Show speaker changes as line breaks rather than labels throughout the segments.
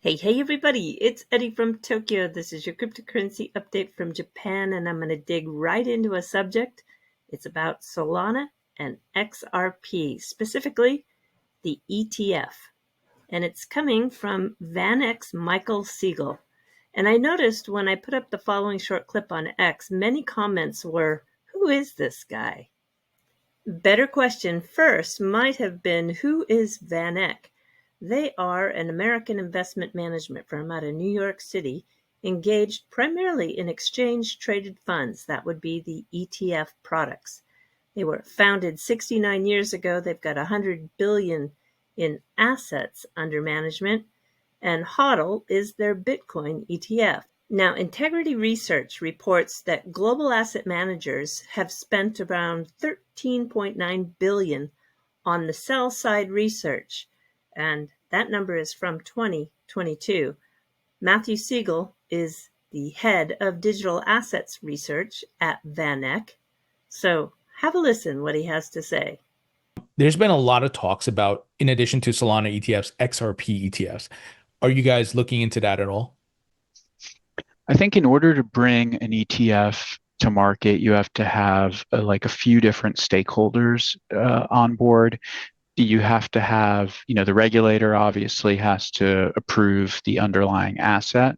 Hey, everybody, it's Eddie from Tokyo. This is your cryptocurrency update from Japan, and I'm going to dig right into a subject. It's about Solana and XRP, specifically the ETF. And it's coming from VanEck's Michael Siegel. And I noticed when I put up the following short clip on X, many comments were, "Who is this guy?" Better question first might have been, who is VanEck? They are an American investment management firm out of New York City, engaged primarily in exchange-traded funds. That would be the ETF products. They were founded 69 years ago. They've got $100 billion in assets under management, and HODL is their Bitcoin ETF. Now, Integrity Research reports that global asset managers have spent around $13.9 billion on the sell-side research, and that number is from 2022. Matthew Siegel is the head of digital assets research at VanEck. So have a listen what he has to say.
There's been a lot of talks about, in addition to Solana ETFs, XRP ETFs. Are you guys looking into that at all?
I think in order to bring an ETF to market, you have to have like a few different stakeholders on board. You have to have, the regulator obviously has to approve the underlying asset.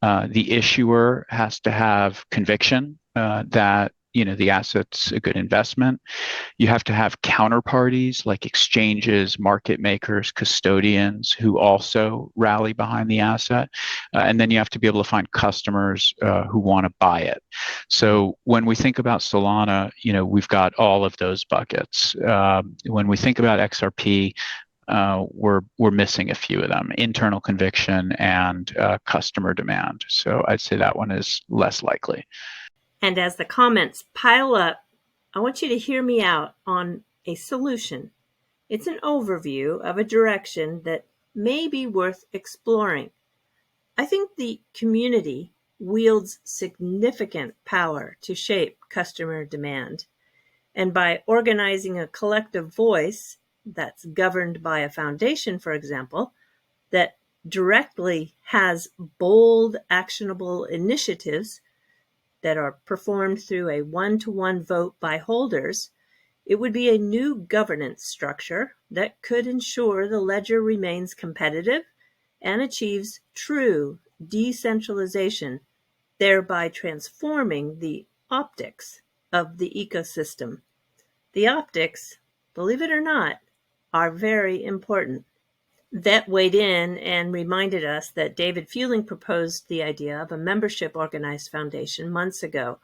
The issuer has to have conviction that the asset's a good investment. You have to have counterparties like exchanges, market makers, custodians who also rally behind the asset. And then you have to be able to find customers who want to buy it. So when we think about Solana, we've got all of those buckets. When we think about XRP, we're missing a few of them: internal conviction and customer demand. So I'd say that one is less likely.
And as the comments pile up, I want you to hear me out on a solution. It's an overview of a direction that may be worth exploring. I think the community wields significant power to shape customer demand. And by organizing a collective voice that's governed by a foundation, for example, that directly has bold, actionable initiatives that are performed through a one-to-one vote by holders, it would be a new governance structure that could ensure the ledger remains competitive and achieves true decentralization, thereby transforming the optics of the ecosystem. The optics, believe it or not, are very important. Vet weighed in and reminded us that David Fueling proposed the idea of a membership-organized foundation months ago.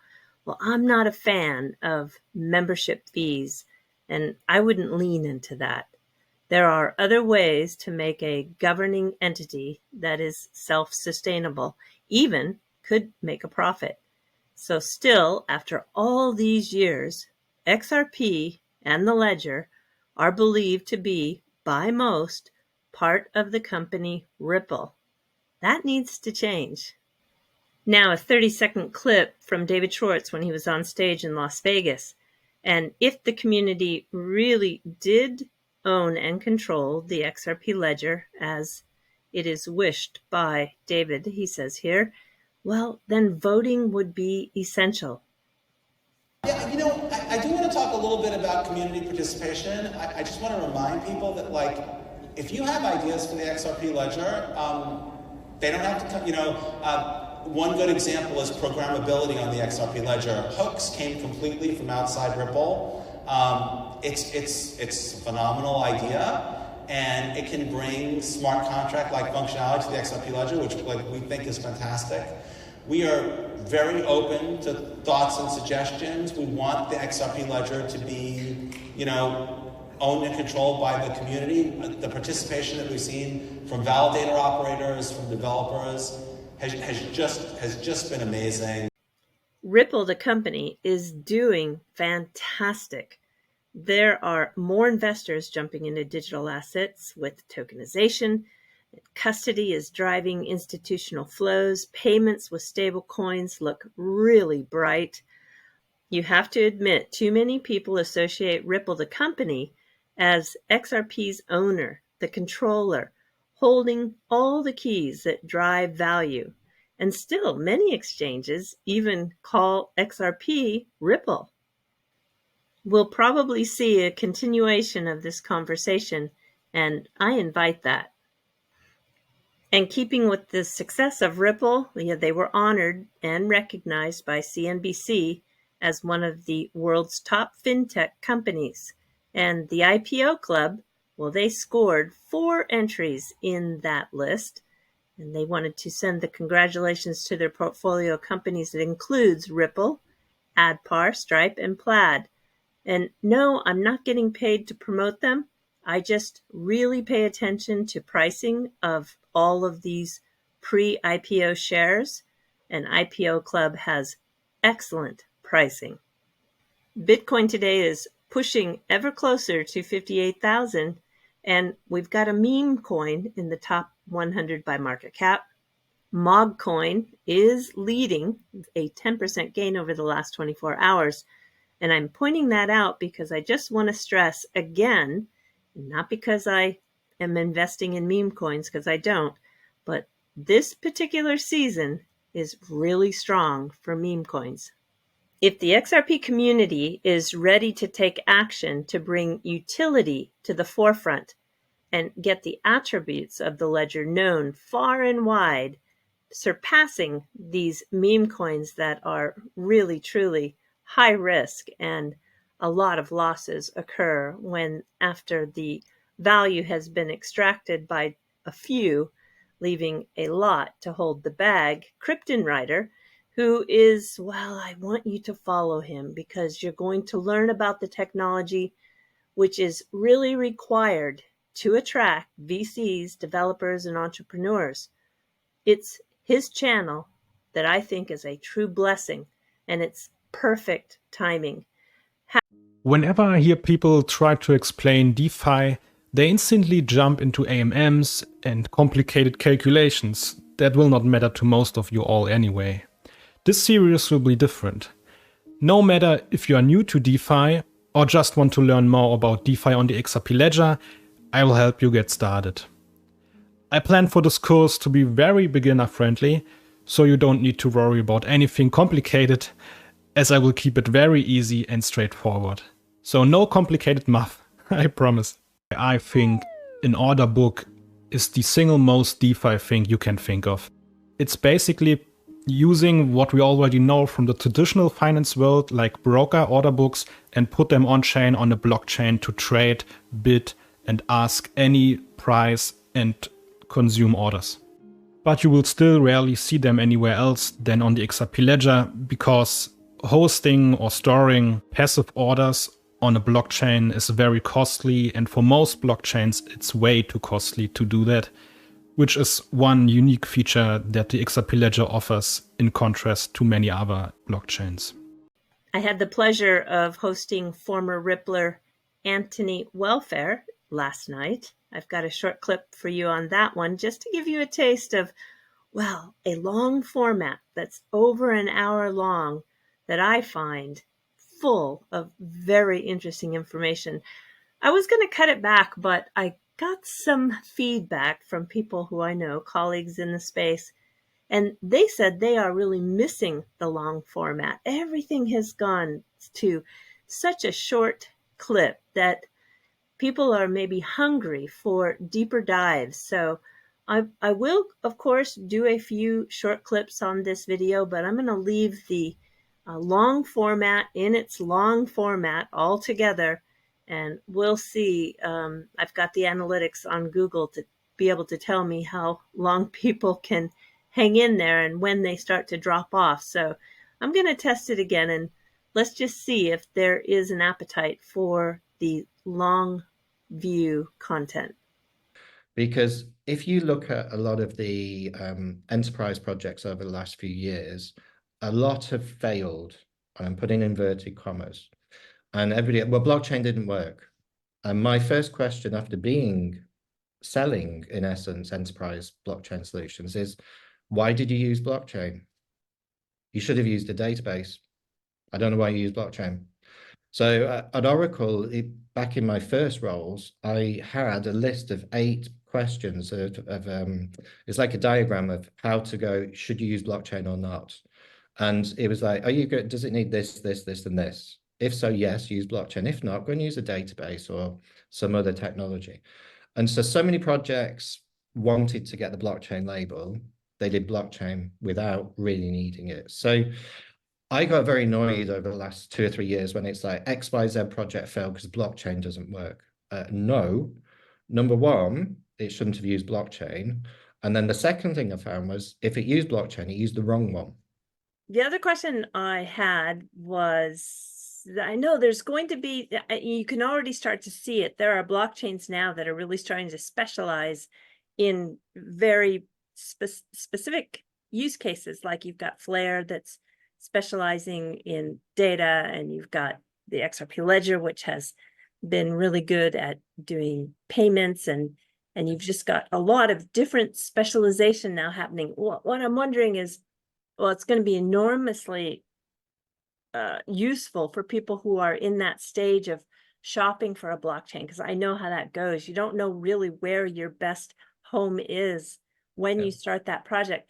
Well, I'm not a fan of membership fees, and I wouldn't lean into that. There are other ways to make a governing entity that is self-sustainable, even could make a profit. So still, after all these years, XRP and the Ledger are believed to be, by most, part of the company Ripple. That needs to change. Now, a 30-second clip from David Schwartz when he was on stage in Las Vegas. And if the community really did own and control the XRP Ledger, as it is wished by David, he says here, well, then voting would be essential.
Yeah, I do want to talk a little bit about community participation. I just want to remind people that, if you have ideas for the XRP Ledger, they don't have to come, one good example is programmability on the XRP Ledger. Hooks came completely from outside Ripple. It's a phenomenal idea, and it can bring smart contract-like functionality to the XRP Ledger, which we think is fantastic. We are very open to thoughts and suggestions. We want the XRP Ledger to be, owned and controlled by the community. The participation that we've seen from validator operators, from developers, has just been amazing.
Ripple, the company, is doing fantastic. There are more investors jumping into digital assets with tokenization. Custody is driving institutional flows. Payments with stable coins look really bright. You have to admit, too many people associate Ripple, the company, as XRP's owner, the controller, holding all the keys that drive value. And still, many exchanges even call XRP Ripple. We'll probably see a continuation of this conversation, and I invite that. And keeping with the success of Ripple, they were honored and recognized by CNBC as one of the world's top fintech companies. And the IPO Club, well, they scored 4 entries in that list. And they wanted to send the congratulations to their portfolio companies that includes Ripple, Adpar, Stripe, and Plaid. And no, I'm not getting paid to promote them. I just really pay attention to pricing of all of these pre-IPO shares, and IPO Club has excellent pricing. Bitcoin today is pushing ever closer to 58,000, and we've got a meme coin in the top 100 by market cap. Mog coin is leading, a 10% gain over the last 24 hours. And I'm pointing that out because I just want to stress again, not because I am investing in meme coins, because I don't, but this particular season is really strong for meme coins. If the XRP community is ready to take action to bring utility to the forefront and get the attributes of the ledger known far and wide, surpassing these meme coins that are really, truly high risk and a lot of losses occur when after the value has been extracted by a few, leaving a lot to hold the bag. Krypton Rider, who is, well, I want you to follow him because you're going to learn about the technology which is really required to attract VCs, developers, and entrepreneurs. It's his channel that I think is a true blessing, and it's perfect timing.
Whenever I hear people try to explain DeFi, they instantly jump into AMMs and complicated calculations that will not matter to most of you all anyway. This series will be different. No matter if you are new to DeFi or just want to learn more about DeFi on the XRP Ledger, I will help you get started. I plan for this course to be very beginner friendly, so you don't need to worry about anything complicated, as I will keep it very easy and straightforward. So no complicated math, I promise. I think an order book is the single most DeFi thing you can think of. It's basically using what we already know from the traditional finance world, like broker order books, and put them on chain on a blockchain to trade, bid, and ask any price and consume orders. But you will still rarely see them anywhere else than on the XRP Ledger, because hosting or storing passive orders on a blockchain is very costly, and for most blockchains it's way too costly to do that, which is one unique feature that the XRP Ledger offers in contrast to many other blockchains.
I had the pleasure of hosting former Rippler Anthony Welfare last night. I've got a short clip for you on that one, just to give you a taste of, well, a long format that's over an hour long that I find full of very interesting information. I was going to cut it back, but I got some feedback from people who I know, colleagues in the space, and they said they are really missing the long format. Everything has gone to such a short clip that people are maybe hungry for deeper dives. So I will, of course, do a few short clips on this video, but I'm going to leave the long format in its long format altogether, and we'll see. I've got the analytics on Google to be able to tell me how long people can hang in there and when they start to drop off. So I'm going to test it again, and let's just see if there is an appetite for the long view content.
Because if you look at a lot of the enterprise projects over the last few years, a lot have failed. I'm putting inverted commas. And everybody, well, blockchain didn't work. And my first question after selling, in essence, enterprise blockchain solutions is, why did you use blockchain? You should have used a database. I don't know why you use blockchain. So at Oracle, back in my first roles, I had a list of 8 questions it's like a diagram of how to go, should you use blockchain or not? And it was like, does it need this, this, this, and this? If so, yes, use blockchain. If not, go and use a database or some other technology. And so many projects wanted to get the blockchain label. They did blockchain without really needing it. So I got very annoyed over the last 2 or 3 years when it's like XYZ project failed because blockchain doesn't work. No, number one, it shouldn't have used blockchain. And then the second thing I found was if it used blockchain, it used the wrong one.
The other question I had was, I know there's going to be, you can already start to see it. There are blockchains now that are really starting to specialize in very specific use cases. Like you've got Flare that's specializing in data, and you've got the XRP Ledger, which has been really good at doing payments, and you've just got a lot of different specialization now happening. What I'm wondering is, well, it's going to be enormously useful for people who are in that stage of shopping for a blockchain, because I know how that goes. You don't know really where your best home is when you start that project.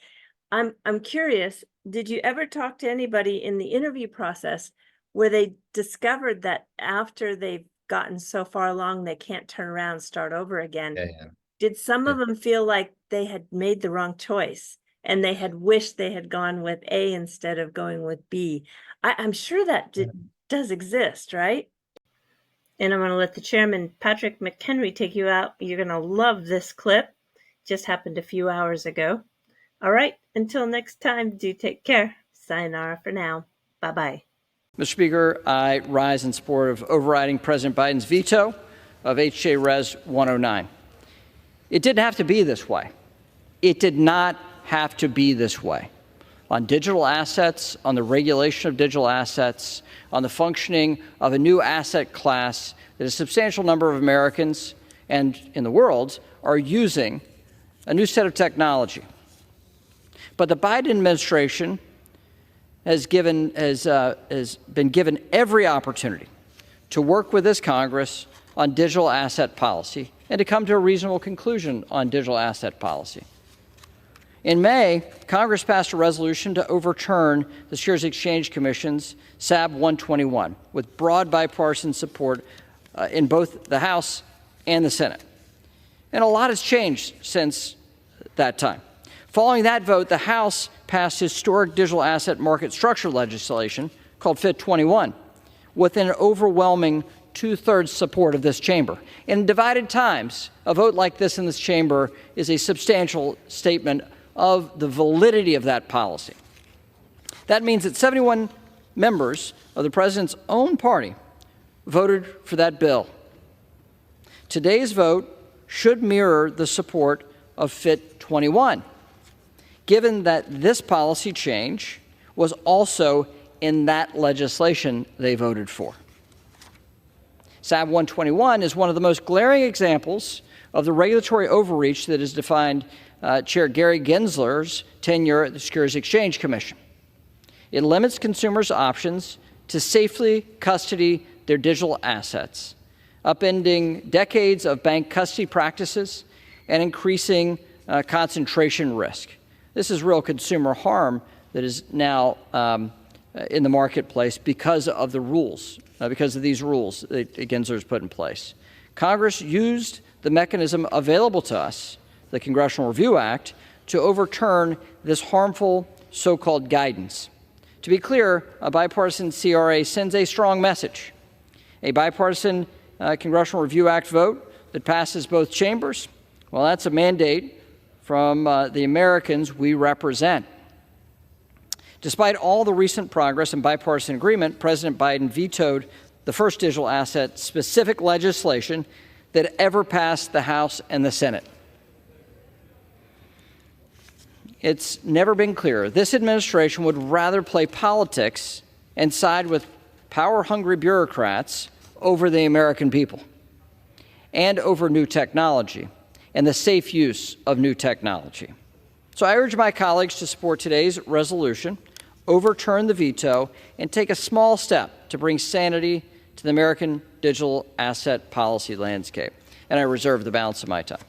I'm curious, did you ever talk to anybody in the interview process where they discovered that after they've gotten so far along, they can't turn around and start over again? Did some of them feel like they had made the wrong choice and they had wished they had gone with A instead of going with B? I'm sure that does exist, right? And I'm going to let the chairman, Patrick McHenry, take you out. You're going to love this clip. Just happened a few hours ago. All right, until next time, do take care. Sayonara for now. Bye-bye.
Mr. Speaker, I rise in support of overriding President Biden's veto of H.J. Res. 109. It didn't have to be this way. It did not have to be this way. On digital assets, on the regulation of digital assets, on the functioning of a new asset class that a substantial number of Americans and in the world are using a new set of technology. But the Biden administration has been given every opportunity to work with this Congress on digital asset policy and to come to a reasonable conclusion on digital asset policy. In May, Congress passed a resolution to overturn the Securities Exchange Commission's SAB 121 with broad bipartisan support in both the House and the Senate. And a lot has changed since that time. Following that vote, the House passed historic digital asset market structure legislation called FIT 21 with an overwhelming 2/3 support of this chamber. In divided times, a vote like this in this chamber is a substantial statement of the validity of that policy. That means that 71 members of the president's own party voted for that bill. Today's vote should mirror the support of FIT 21, given that this policy change was also in that legislation they voted for. SAB 121 is one of the most glaring examples of the regulatory overreach that has defined Chair Gary Gensler's tenure at the Securities Exchange Commission. It limits consumers' options to safely custody their digital assets, upending decades of bank custody practices and increasing concentration risk. This is real consumer harm that is now in the marketplace because of the rules, because of these rules that Gensler's put in place. Congress used the mechanism available to us, the Congressional Review Act, to overturn this harmful so-called guidance. To be clear, a bipartisan CRA sends a strong message. A bipartisan Congressional Review Act vote that passes both chambers, well, that's a mandate from the Americans we represent. Despite all the recent progress and bipartisan agreement, President Biden vetoed the first digital asset-specific legislation that ever passed the House and the Senate. It's never been clearer. This administration would rather play politics and side with power-hungry bureaucrats over the American people and over new technology and the safe use of new technology. So I urge my colleagues to support today's resolution, overturn the veto, and take a small step to bring sanity to the American digital asset policy landscape. And I reserve the balance of my time.